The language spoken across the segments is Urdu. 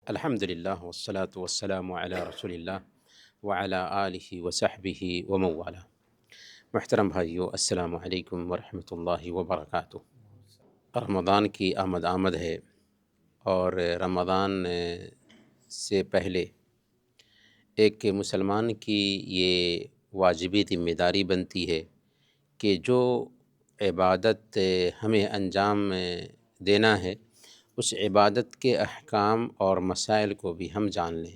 الحمدللہ والصلاة والسلام علی رسول اللہ وعلی آلہ وصحبہ ومن والہ۔ محترم بھائیو، السلام علیکم ورحمۃ اللہ وبرکاتہ۔ رمضان کی آمد ہے، اور رمضان سے پہلے ایک مسلمان کی یہ واجبی ذمہ داری بنتی ہے کہ جو عبادت ہمیں انجام دینا ہے، اس عبادت کے احکام اور مسائل کو بھی ہم جان لیں۔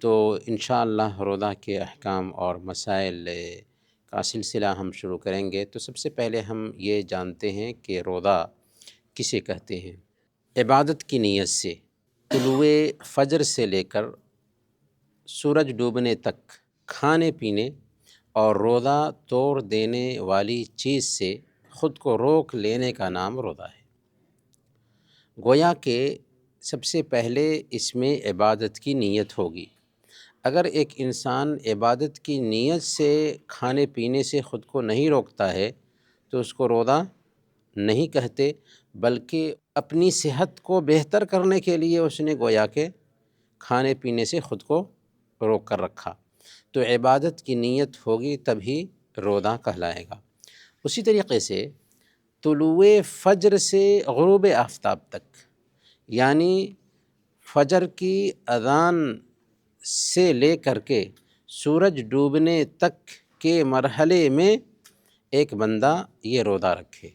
تو انشاءاللہ روزہ کے احکام اور مسائل کا سلسلہ ہم شروع کریں گے۔ تو سب سے پہلے ہم یہ جانتے ہیں کہ روزہ کسے کہتے ہیں۔ عبادت کی نیت سے طلوع فجر سے لے کر سورج ڈوبنے تک کھانے پینے اور روزہ توڑ دینے والی چیز سے خود کو روک لینے کا نام روزہ ہے۔ گویا کہ سب سے پہلے اس میں عبادت کی نیت ہوگی۔ اگر ایک انسان عبادت کی نیت سے کھانے پینے سے خود کو نہیں روکتا ہے تو اس کو روزہ نہیں کہتے، بلکہ اپنی صحت کو بہتر کرنے کے لیے اس نے گویا کہ کھانے پینے سے خود کو روک کر رکھا۔ تو عبادت کی نیت ہوگی تبھی روزہ کہلائے گا۔ اسی طریقے سے طلوع فجر سے غروب آفتاب تک، یعنی فجر کی اذان سے لے کر کے سورج ڈوبنے تک کے مرحلے میں ایک بندہ یہ روزہ رکھے۔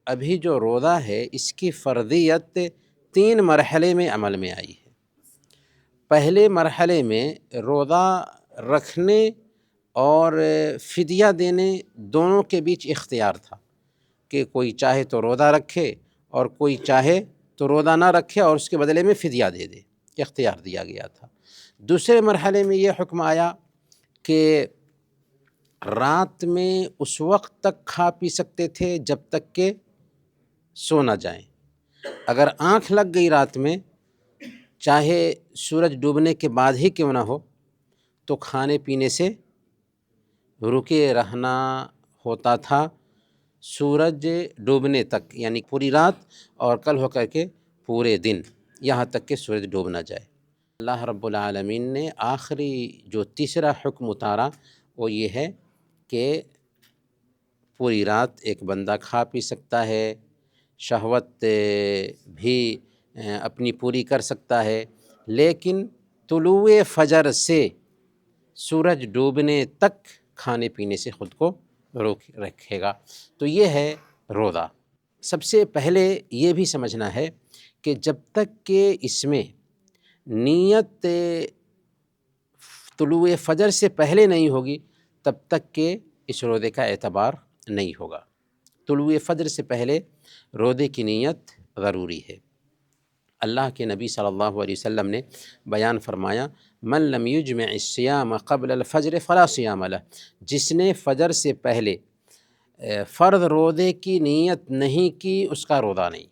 ابھی جو روزہ ہے اس کی فرضیت 3 مرحلے میں عمل میں آئی ہے۔ پہلے مرحلے میں روزہ رکھنے اور فدیہ دینے دونوں کے بیچ اختیار تھا کہ کوئی چاہے تو روزہ رکھے اور کوئی چاہے تو روزہ نہ رکھے اور اس کے بدلے میں فدیہ دے دے، اختیار دیا گیا تھا۔ دوسرے مرحلے میں یہ حکم آیا کہ رات میں اس وقت تک کھا پی سکتے تھے جب تک کہ سو نہ جائیں۔ اگر آنکھ لگ گئی رات میں، چاہے سورج ڈوبنے کے بعد ہی کیوں نہ ہو، تو کھانے پینے سے رکے رہنا ہوتا تھا سورج ڈوبنے تک، یعنی پوری رات اور کل ہو کر کے پورے دن، یہاں تک کہ سورج ڈوب نہ جائے۔ اللہ رب العالمین نے آخری جو تیسرا حکم اتارا وہ یہ ہے کہ پوری رات ایک بندہ کھا پی سکتا ہے، شہوت بھی اپنی پوری کر سکتا ہے، لیکن طلوع فجر سے سورج ڈوبنے تک کھانے پینے سے خود کو روک رکھے گا۔ تو یہ ہے روزہ۔ سب سے پہلے یہ بھی سمجھنا ہے کہ جب تک کہ اس میں نیت طلوع فجر سے پہلے نہیں ہوگی تب تک کہ اس روزے کا اعتبار نہیں ہوگا۔ طلوع فجر سے پہلے روزے کی نیت ضروری ہے۔ اللہ کے نبی صلی اللہ علیہ وسلم نے بیان فرمایا، من لم یجمع الصیام قبل الفجر فلا صیام لہ، جس نے فجر سے پہلے فرض روزے کی نیت نہیں کی اس کا روزہ نہیں۔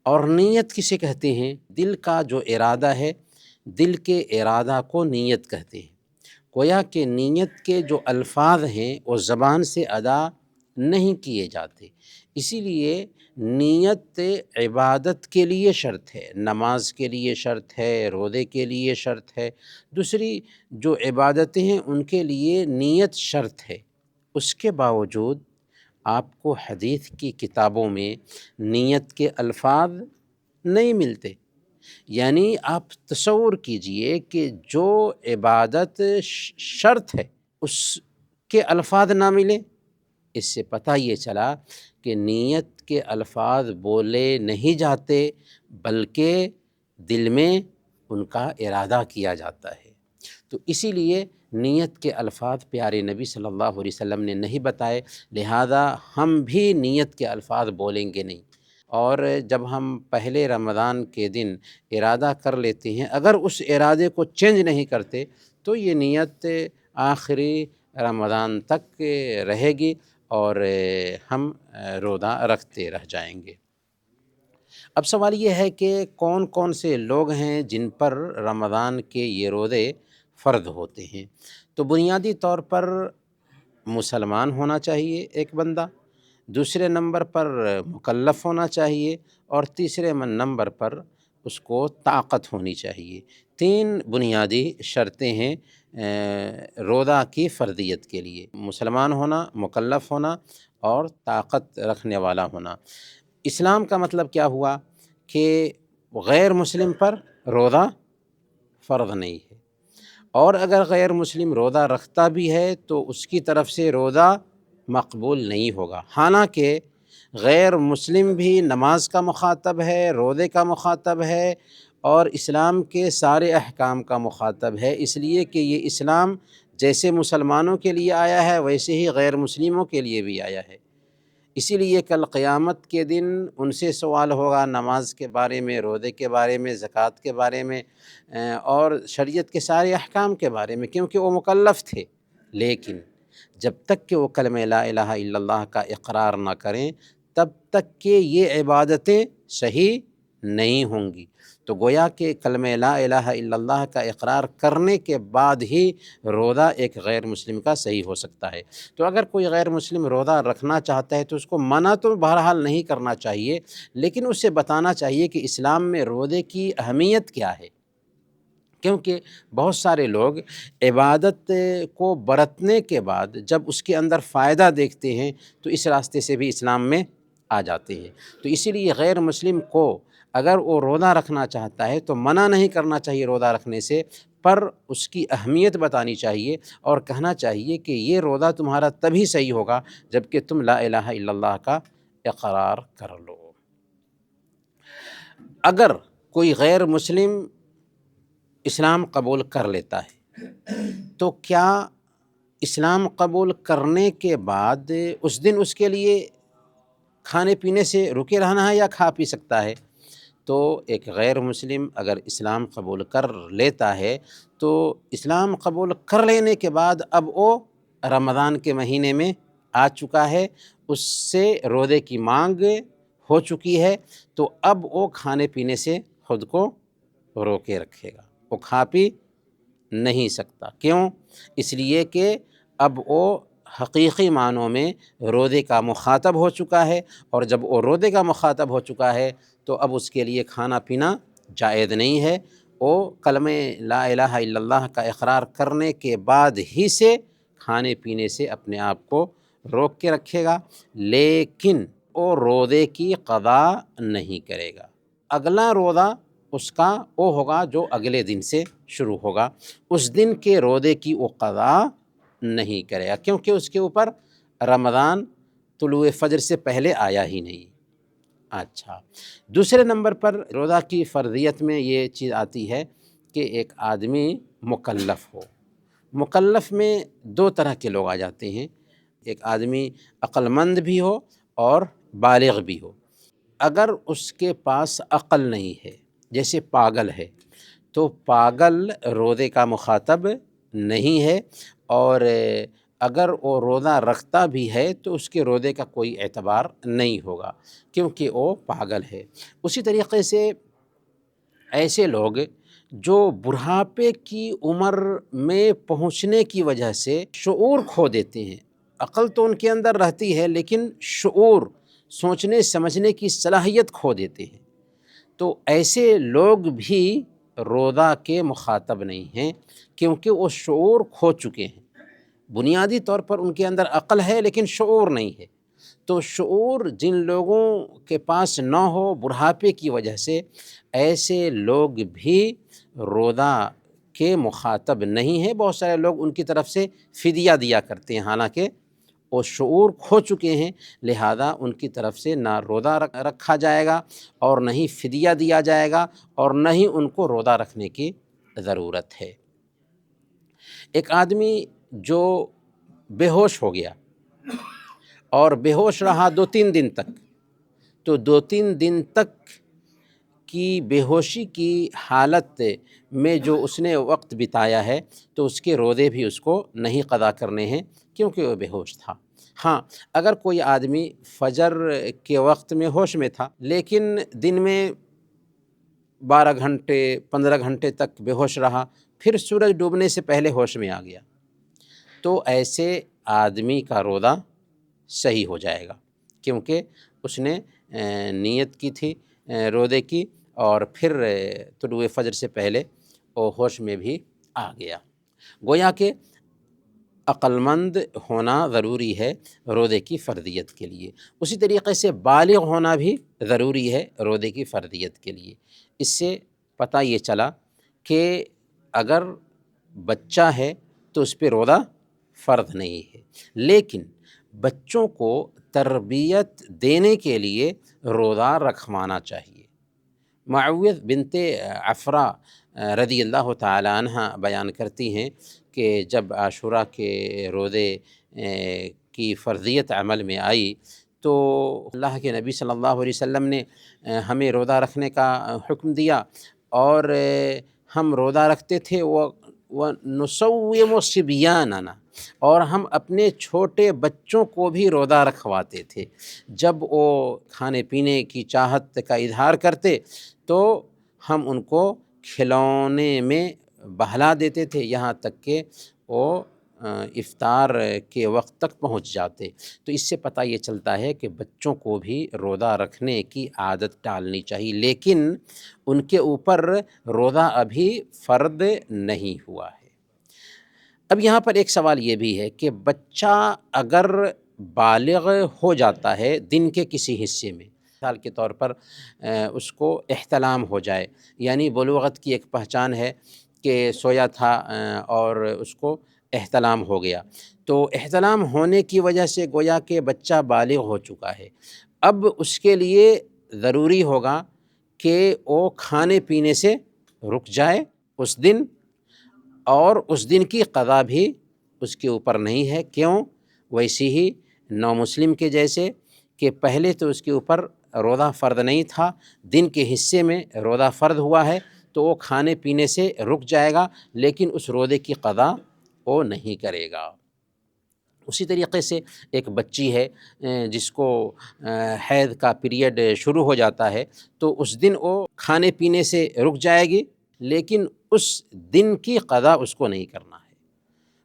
اور نیت کسے کہتے ہیں؟ دل کا جو ارادہ ہے، دل کے ارادہ کو نیت کہتے ہیں۔ گویا کہ نیت کے جو الفاظ ہیں وہ زبان سے ادا نہیں کیے جاتے، اسی لیے نیت عبادت کے لیے شرط ہے، نماز کے لیے شرط ہے، روزے کے لیے شرط ہے، دوسری جو عبادتیں ہیں ان کے لیے نیت شرط ہے۔ اس کے باوجود آپ کو حدیث کی کتابوں میں نیت کے الفاظ نہیں ملتے۔ یعنی آپ تصور کیجئے کہ جو عبادت شرط ہے اس کے الفاظ نہ ملیں، اس سے پتہ یہ چلا کہ نیت کے الفاظ بولے نہیں جاتے بلکہ دل میں ان کا ارادہ کیا جاتا ہے۔ تو اسی لیے نیت کے الفاظ پیارے نبی صلی اللہ علیہ وسلم نے نہیں بتائے، لہذا ہم بھی نیت کے الفاظ بولیں گے نہیں۔ اور جب ہم پہلے رمضان کے دن ارادہ کر لیتے ہیں، اگر اس ارادے کو چینج نہیں کرتے تو یہ نیت آخری رمضان تک رہے گی اور ہم روزہ رکھتے رہ جائیں گے۔ اب سوال یہ ہے کہ کون کون سے لوگ ہیں جن پر رمضان کے یہ روزے فرض ہوتے ہیں؟ تو بنیادی طور پر مسلمان ہونا چاہیے ایک بندہ، دوسرے نمبر پر مکلف ہونا چاہیے، اور تیسرے نمبر پر اس کو طاقت ہونی چاہیے۔ 3 بنیادی شرطیں ہیں روزہ کی فرضیت کے لیے: مسلمان ہونا، مکلف ہونا اور طاقت رکھنے والا ہونا۔ اسلام کا مطلب کیا ہوا کہ غیر مسلم پر روزہ فرض نہیں ہے، اور اگر غیر مسلم روزہ رکھتا بھی ہے تو اس کی طرف سے روزہ مقبول نہیں ہوگا، حالانکہ غیر مسلم بھی نماز کا مخاطب ہے، روزے کا مخاطب ہے اور اسلام کے سارے احکام کا مخاطب ہے، اس لیے کہ یہ اسلام جیسے مسلمانوں کے لیے آیا ہے ویسے ہی غیر مسلموں کے لیے بھی آیا ہے۔ اسی لیے کل قیامت کے دن ان سے سوال ہوگا نماز کے بارے میں، روزے کے بارے میں، زکوٰۃ کے بارے میں اور شریعت کے سارے احکام کے بارے میں، کیونکہ وہ مکلف تھے۔ لیکن جب تک کہ وہ کلمہ لا الہ الا اللہ کا اقرار نہ کریں تب تک کہ یہ عبادتیں صحیح نہیں ہوں گی۔ تو گویا کہ کلمہ لا الہ الا اللہ کا اقرار کرنے کے بعد ہی روزہ ایک غیر مسلم کا صحیح ہو سکتا ہے۔ تو اگر کوئی غیر مسلم روزہ رکھنا چاہتا ہے تو اس کو منع تو بہرحال نہیں کرنا چاہیے، لیکن اسے بتانا چاہیے کہ اسلام میں روزے کی اہمیت کیا ہے، کیونکہ بہت سارے لوگ عبادت کو برتنے کے بعد جب اس کے اندر فائدہ دیکھتے ہیں تو اس راستے سے بھی اسلام میں آ جاتے ہیں۔ تو اسی لیے غیر مسلم کو اگر وہ روزہ رکھنا چاہتا ہے تو منع نہیں کرنا چاہیے روزہ رکھنے سے، پر اس کی اہمیت بتانی چاہیے اور کہنا چاہیے کہ یہ روزہ تمہارا تبھی صحیح ہوگا جب کہ تم لا الہ الا اللہ کا اقرار کر لو۔ اگر کوئی غیر مسلم اسلام قبول کر لیتا ہے تو کیا اسلام قبول کرنے کے بعد اس دن اس کے لیے کھانے پینے سے رکے رہنا ہے یا کھا پی سکتا ہے؟ تو ایک غیر مسلم اگر اسلام قبول کر لیتا ہے تو اسلام قبول کر لینے کے بعد اب وہ رمضان کے مہینے میں آ چکا ہے، اس سے روزے کی مانگ ہو چکی ہے، تو اب وہ کھانے پینے سے خود کو روکے رکھے گا، وہ کھا پی نہیں سکتا۔ کیوں؟ اس لیے کہ اب وہ حقیقی معنوں میں روزے کا مخاطب ہو چکا ہے، اور جب وہ روزے کا مخاطب ہو چکا ہے تو اب اس کے لیے کھانا پینا جائز نہیں ہے۔ وہ کلمہ لا الہ الا اللہ کا اقرار کرنے کے بعد ہی سے کھانے پینے سے اپنے آپ کو روک کے رکھے گا، لیکن وہ روزے کی قضا نہیں کرے گا۔ اگلا روزہ اس کا وہ ہوگا جو اگلے دن سے شروع ہوگا، اس دن کے روزے کی وہ قضا نہیں کرے گا، کیونکہ اس کے اوپر رمضان طلوع فجر سے پہلے آیا ہی نہیں۔ اچھا، دوسرے نمبر پر روزہ کی فرضیت میں یہ چیز آتی ہے کہ ایک آدمی مکلف ہو۔ مکلف میں 2 طرح کے لوگ آ جاتے ہیں، ایک آدمی عقل مند بھی ہو اور بالغ بھی ہو۔ اگر اس کے پاس عقل نہیں ہے، جیسے پاگل ہے، تو پاگل روزے کا مخاطب نہیں ہے، اور اگر وہ روزہ رکھتا بھی ہے تو اس کے روزے کا کوئی اعتبار نہیں ہوگا کیونکہ وہ پاگل ہے۔ اسی طریقے سے ایسے لوگ جو بڑھاپے کی عمر میں پہنچنے کی وجہ سے شعور کھو دیتے ہیں، عقل تو ان کے اندر رہتی ہے لیکن شعور، سوچنے سمجھنے کی صلاحیت کھو دیتے ہیں، تو ایسے لوگ بھی روزہ کے مخاطب نہیں ہیں کیونکہ وہ شعور کھو چکے ہیں۔ بنیادی طور پر ان کے اندر عقل ہے لیکن شعور نہیں ہے، تو شعور جن لوگوں کے پاس نہ ہو بڑھاپے کی وجہ سے، ایسے لوگ بھی روزہ کے مخاطب نہیں ہیں۔ بہت سارے لوگ ان کی طرف سے فدیہ دیا کرتے ہیں، حالانکہ وہ شعور کھو چکے ہیں، لہذا ان کی طرف سے نہ روزہ رکھا جائے گا اور نہ ہی فدیہ دیا جائے گا اور نہ ہی ان کو روزہ رکھنے کی ضرورت ہے۔ ایک آدمی جو بے ہوش ہو گیا اور بے ہوش رہا 2-3 دن تک، تو 2-3 دن تک کی بے ہوشی کی حالت میں جو اس نے وقت بتایا ہے تو اس کے روزے بھی اس کو نہیں قضا کرنے ہیں کیونکہ وہ بے ہوش تھا۔ ہاں، اگر کوئی آدمی فجر کے وقت میں ہوش میں تھا لیکن دن میں 12 گھنٹے 15 گھنٹے تک بے ہوش رہا، پھر سورج ڈوبنے سے پہلے ہوش میں آ گیا، تو ایسے آدمی کا روزہ صحیح ہو جائے گا کیونکہ اس نے نیت کی تھی روزے کی اور پھر طلوع فجر سے پہلے وہ ہوش میں بھی آ گیا۔ گویا کہ عقل مند ہونا ضروری ہے روزے کی فرضیت کے لیے، اسی طریقے سے بالغ ہونا بھی ضروری ہے روزے کی فرضیت کے لیے۔ اس سے پتہ یہ چلا کہ اگر بچہ ہے تو اس پہ روزہ فرض نہیں ہے، لیکن بچوں کو تربیت دینے کے لیے روزہ رکھوانا چاہیے۔ معوذ بنت عفرا رضی اللہ تعالی عنہ بیان کرتی ہیں کہ جب عاشوراء کے روزے کی فرضیت عمل میں آئی تو اللہ کے نبی صلی اللہ علیہ وسلم نے ہمیں روزہ رکھنے کا حکم دیا، اور ہم روزہ رکھتے تھے وَنُصَوِّمُ صِبْيَانَنَا، اور ہم اپنے چھوٹے بچوں کو بھی روزہ رکھواتے تھے۔ جب وہ کھانے پینے کی چاہت کا اظہار کرتے تو ہم ان کو کھلونے میں بہلا دیتے تھے، یہاں تک کہ وہ افطار کے وقت تک پہنچ جاتے۔ تو اس سے پتہ یہ چلتا ہے کہ بچوں کو بھی روزہ رکھنے کی عادت ڈالنی چاہیے، لیکن ان کے اوپر روزہ ابھی فرض نہیں ہوا ہے۔ اب یہاں پر ایک سوال یہ بھی ہے کہ بچہ اگر بالغ ہو جاتا ہے دن کے کسی حصے میں، مثال کے طور پر اس کو احتلام ہو جائے، یعنی بلوغت کی ایک پہچان ہے کہ سویا تھا اور اس کو احتلام ہو گیا، تو احتلام ہونے کی وجہ سے گویا کہ بچہ بالغ ہو چکا ہے، اب اس کے لیے ضروری ہوگا کہ وہ کھانے پینے سے رک جائے اس دن، اور اس دن کی قضا بھی اس کے اوپر نہیں ہے۔ کیوں؟ ویسے ہی نومسلم کے جیسے کہ پہلے تو اس کے اوپر روزہ فرض نہیں تھا، دن کے حصے میں روزہ فرض ہوا ہے تو وہ کھانے پینے سے رک جائے گا، لیکن اس روزے کی قضا وہ نہیں کرے گا۔ اسی طریقے سے ایک بچی ہے جس کو حیض کا پیریڈ شروع ہو جاتا ہے تو اس دن وہ کھانے پینے سے رک جائے گی، لیکن اس دن کی قضا اس کو نہیں کرنا ہے۔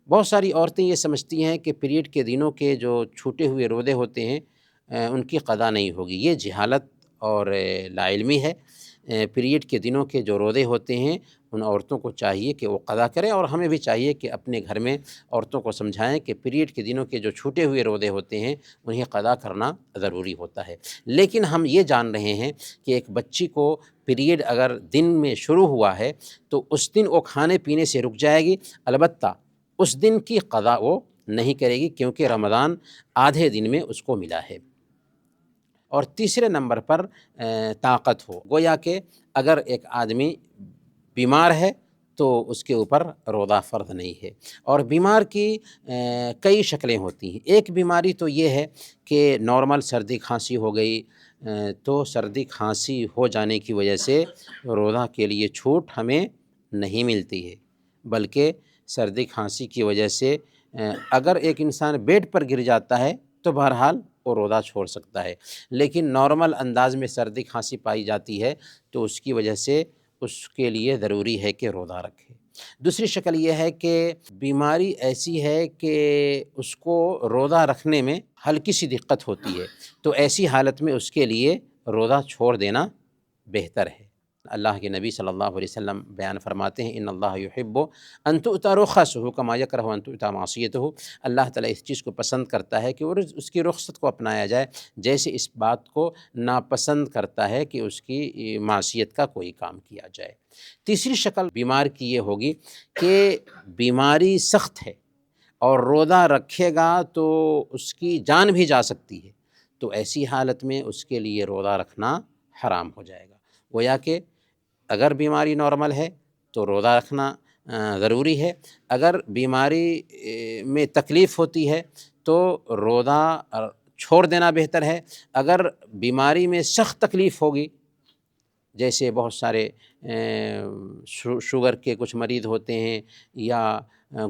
بہت ساری عورتیں یہ سمجھتی ہیں کہ پیریڈ کے دنوں کے جو چھوٹے ہوئے روزے ہوتے ہیں ان کی قضا نہیں ہوگی، یہ جہالت اور لا علمی ہے۔ پیریڈ کے دنوں کے جو روزے ہوتے ہیں ان عورتوں کو چاہیے کہ وہ قضا کریں، اور ہمیں بھی چاہیے کہ اپنے گھر میں عورتوں کو سمجھائیں کہ پیریڈ کے دنوں کے جو چھوٹے ہوئے روزے ہوتے ہیں انہیں قضا کرنا ضروری ہوتا ہے۔ لیکن ہم یہ جان رہے ہیں کہ ایک بچی کو پیریڈ اگر دن میں شروع ہوا ہے تو اس دن وہ کھانے پینے سے رک جائے گی، البتہ اس دن کی قضا وہ نہیں کرے گی، کیونکہ رمضان آدھے دن میں اس کو ملا ہے۔ اور تیسرے نمبر پر طاقت ہو، گویا کہ اگر ایک آدمی بیمار ہے تو اس کے اوپر روزہ فرض نہیں ہے، اور بیمار کی کئی شکلیں ہوتی ہیں۔ ایک بیماری تو یہ ہے کہ نارمل سردی کھانسی ہو گئی، تو سردی کھانسی ہو جانے کی وجہ سے روزہ کے لیے چھوٹ ہمیں نہیں ملتی ہے، بلکہ سردی کھانسی کی وجہ سے اگر ایک انسان بیڈ پر گر جاتا ہے تو بہرحال وہ روزہ چھوڑ سکتا ہے، لیکن نارمل انداز میں سردی کھانسی پائی جاتی ہے تو اس کی وجہ سے اس کے لیے ضروری ہے کہ روزہ رکھے۔ دوسری شکل یہ ہے کہ بیماری ایسی ہے کہ اس کو روزہ رکھنے میں ہلکی سی دقت ہوتی ہے، تو ایسی حالت میں اس کے لیے روزہ چھوڑ دینا بہتر ہے۔ اللہ کے نبی صلی اللہ علیہ وسلم بیان فرماتے ہیں ان اللہ یحب ان تؤتی رخصہ کما یکرہ ان تؤتی معصیتہ، اللہ تعالیٰ اس چیز کو پسند کرتا ہے کہ اس کی رخصت کو اپنایا جائے، جیسے اس بات کو ناپسند کرتا ہے کہ اس کی معصیت کا کوئی کام کیا جائے۔ تیسری شکل بیمار کی یہ ہوگی کہ بیماری سخت ہے اور روزہ رکھے گا تو اس کی جان بھی جا سکتی ہے، تو ایسی حالت میں اس کے لیے روزہ رکھنا حرام ہو جائے گا۔ گویا کہ اگر بیماری نارمل ہے تو روزہ رکھنا ضروری ہے، اگر بیماری میں تکلیف ہوتی ہے تو روزہ چھوڑ دینا بہتر ہے۔ اگر بیماری میں سخت تکلیف ہوگی، جیسے بہت سارے شوگر کے کچھ مریض ہوتے ہیں یا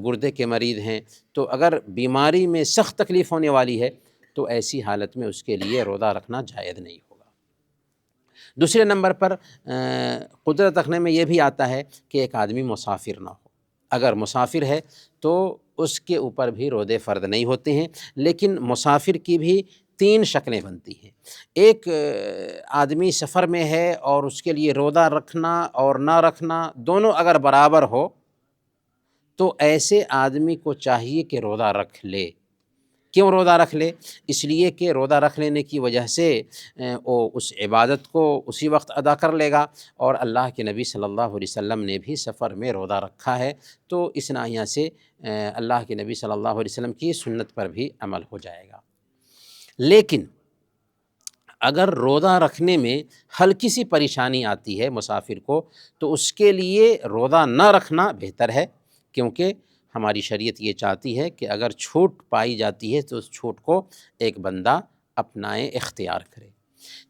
گردے کے مریض ہیں، تو اگر بیماری میں سخت تکلیف ہونے والی ہے تو ایسی حالت میں اس کے لیے روزہ رکھنا جائز نہیں ہوگا۔ دوسرے نمبر پر قدرت رکھنے میں یہ بھی آتا ہے کہ ایک آدمی مسافر نہ ہو، اگر مسافر ہے تو اس کے اوپر بھی روزے فرض نہیں ہوتے ہیں، لیکن مسافر کی بھی تین شکلیں بنتی ہیں۔ ایک آدمی سفر میں ہے اور اس کے لیے روزہ رکھنا اور نہ رکھنا دونوں اگر برابر ہو تو ایسے آدمی کو چاہیے کہ روزہ رکھ لے۔ کیوں روزہ رکھ لے؟ اس لیے کہ روزہ رکھ لینے کی وجہ سے وہ اس عبادت کو اسی وقت ادا کر لے گا، اور اللہ کے نبی صلی اللہ علیہ وسلم نے بھی سفر میں روزہ رکھا ہے، تو اس ناحیہ سے اللہ کے نبی صلی اللہ علیہ وسلم کی سنت پر بھی عمل ہو جائے گا۔ لیکن اگر روزہ رکھنے میں ہلکی سی پریشانی آتی ہے مسافر کو، تو اس کے لیے روزہ نہ رکھنا بہتر ہے، کیونکہ ہماری شریعت یہ چاہتی ہے کہ اگر چھوٹ پائی جاتی ہے تو اس چھوٹ کو ایک بندہ اپنائے، اختیار کرے۔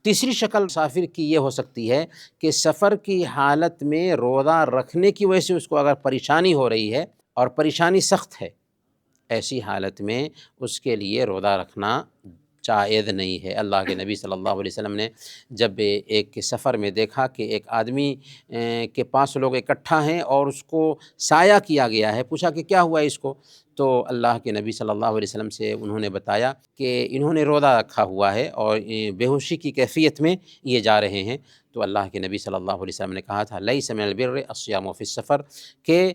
تیسری شکل مسافر کی یہ ہو سکتی ہے کہ سفر کی حالت میں روزہ رکھنے کی وجہ سے اس کو اگر پریشانی ہو رہی ہے اور پریشانی سخت ہے، ایسی حالت میں اس کے لیے روزہ رکھنا جائز نہیں ہے۔ اللہ کے نبی صلی اللہ علیہ وسلم نے جب ایک سفر میں دیکھا کہ ایک آدمی کے پاس لوگ اکٹھا ہیں اور اس کو سایہ کیا گیا ہے، پوچھا کہ کیا ہوا اس کو؟ تو اللہ کے نبی صلی اللہ علیہ وسلم سے انہوں نے بتایا کہ انہوں نے روزہ رکھا ہوا ہے اور بے ہوشی کی کیفیت میں یہ جا رہے ہیں۔ تو اللہ کے نبی صلی اللہ علیہ وسلم نے کہا تھا لیس من البر الصیام فی السفر، کہ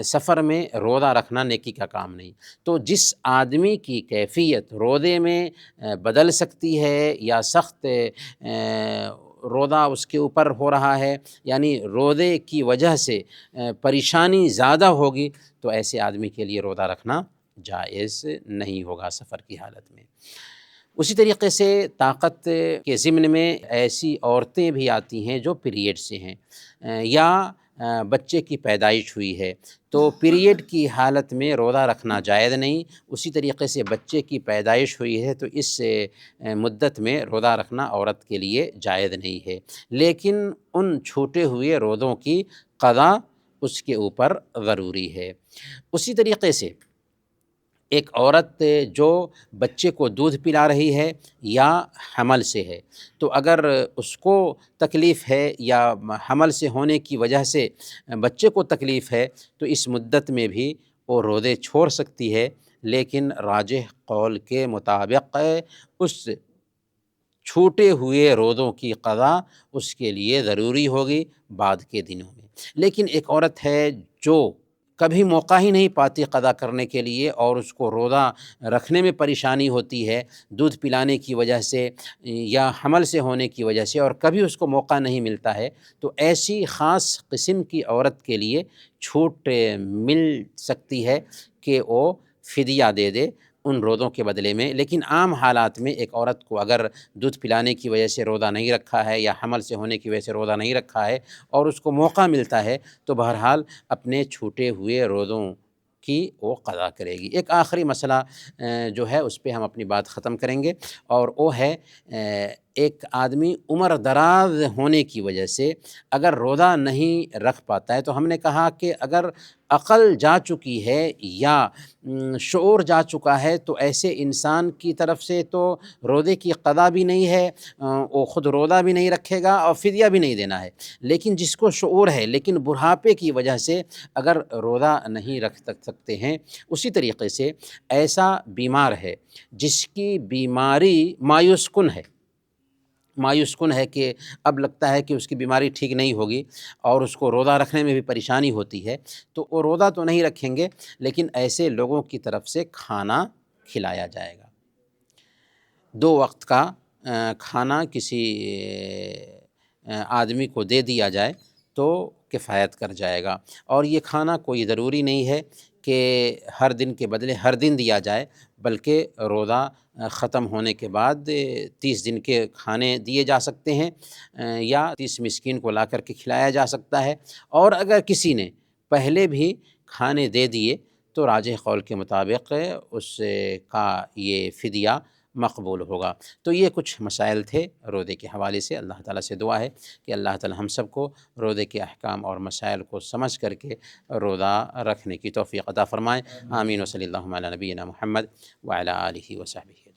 سفر میں روزہ رکھنا نیکی کا کام نہیں۔ تو جس آدمی کی کیفیت روزے میں بدل سکتی ہے یا سخت روزہ اس کے اوپر ہو رہا ہے، یعنی روزے کی وجہ سے پریشانی زیادہ ہوگی، تو ایسے آدمی کے لیے روزہ رکھنا جائز نہیں ہوگا سفر کی حالت میں۔ اسی طریقے سے طاقت کے ضمن میں ایسی عورتیں بھی آتی ہیں جو پیریڈ سے ہیں، یا بچے کی پیدائش ہوئی ہے، تو پیریڈ کی حالت میں روزہ رکھنا جائز نہیں۔ اسی طریقے سے بچے کی پیدائش ہوئی ہے تو اس مدت میں روزہ رکھنا عورت کے لیے جائز نہیں ہے، لیکن ان چھوٹے ہوئے روزوں کی قضا اس کے اوپر ضروری ہے۔ اسی طریقے سے ایک عورت جو بچے کو دودھ پلا رہی ہے یا حمل سے ہے، تو اگر اس کو تکلیف ہے یا حمل سے ہونے کی وجہ سے بچے کو تکلیف ہے، تو اس مدت میں بھی وہ روزے چھوڑ سکتی ہے، لیکن راجح قول کے مطابق اس چھوٹے ہوئے روزوں کی قضا اس کے لیے ضروری ہوگی بعد کے دنوں میں۔ لیکن ایک عورت ہے جو کبھی موقع ہی نہیں پاتی قضا کرنے کے لیے اور اس کو روزہ رکھنے میں پریشانی ہوتی ہے دودھ پلانے کی وجہ سے یا حمل سے ہونے کی وجہ سے، اور کبھی اس کو موقع نہیں ملتا ہے، تو ایسی خاص قسم کی عورت کے لیے چھوٹ مل سکتی ہے کہ وہ فدیہ دے دے ان روزوں کے بدلے میں۔ لیکن عام حالات میں ایک عورت کو اگر دودھ پلانے کی وجہ سے روزہ نہیں رکھا ہے یا حمل سے ہونے کی وجہ سے روزہ نہیں رکھا ہے اور اس کو موقع ملتا ہے، تو بہرحال اپنے چھوٹے ہوئے روزوں کی وہ قضا کرے گی۔ ایک آخری مسئلہ جو ہے اس پہ ہم اپنی بات ختم کریں گے، اور وہ ہے ایک آدمی عمر دراز ہونے کی وجہ سے اگر روزہ نہیں رکھ پاتا ہے، تو ہم نے کہا کہ اگر عقل جا چکی ہے یا شعور جا چکا ہے تو ایسے انسان کی طرف سے تو روزے کی قضا بھی نہیں ہے، وہ خود روزہ بھی نہیں رکھے گا اور فدیہ بھی نہیں دینا ہے۔ لیکن جس کو شعور ہے لیکن بڑھاپے کی وجہ سے اگر روزہ نہیں رکھ سکتے ہیں، اسی طریقے سے ایسا بیمار ہے جس کی بیماری مایوس کن ہے کہ اب لگتا ہے کہ اس کی بیماری ٹھیک نہیں ہوگی اور اس کو روزہ رکھنے میں بھی پریشانی ہوتی ہے، تو وہ روزہ تو نہیں رکھیں گے، لیکن ایسے لوگوں کی طرف سے کھانا کھلایا جائے گا۔ 2 وقت کا کھانا کسی آدمی کو دے دیا جائے تو کفایت کر جائے گا، اور یہ کھانا کوئی ضروری نہیں ہے کہ ہر دن کے بدلے ہر دن دیا جائے، بلکہ روزہ ختم ہونے کے بعد 30 دن کے کھانے دیے جا سکتے ہیں، یا 30 مسکین کو لا کر کے کھلایا جا سکتا ہے۔ اور اگر کسی نے پہلے بھی کھانے دے دیے تو راجح قول کے مطابق اس کا یہ فدیہ مقبول ہوگا۔ تو یہ کچھ مسائل تھے روزے کے حوالے سے۔ اللہ تعالیٰ سے دعا ہے کہ اللہ تعالیٰ ہم سب کو روزے کے احکام اور مسائل کو سمجھ کر کے روزہ رکھنے کی توفیق عطا فرمائے۔ آمین و صلی اللہ علی نبینا محمد وعلی آلہ وصحبہ۔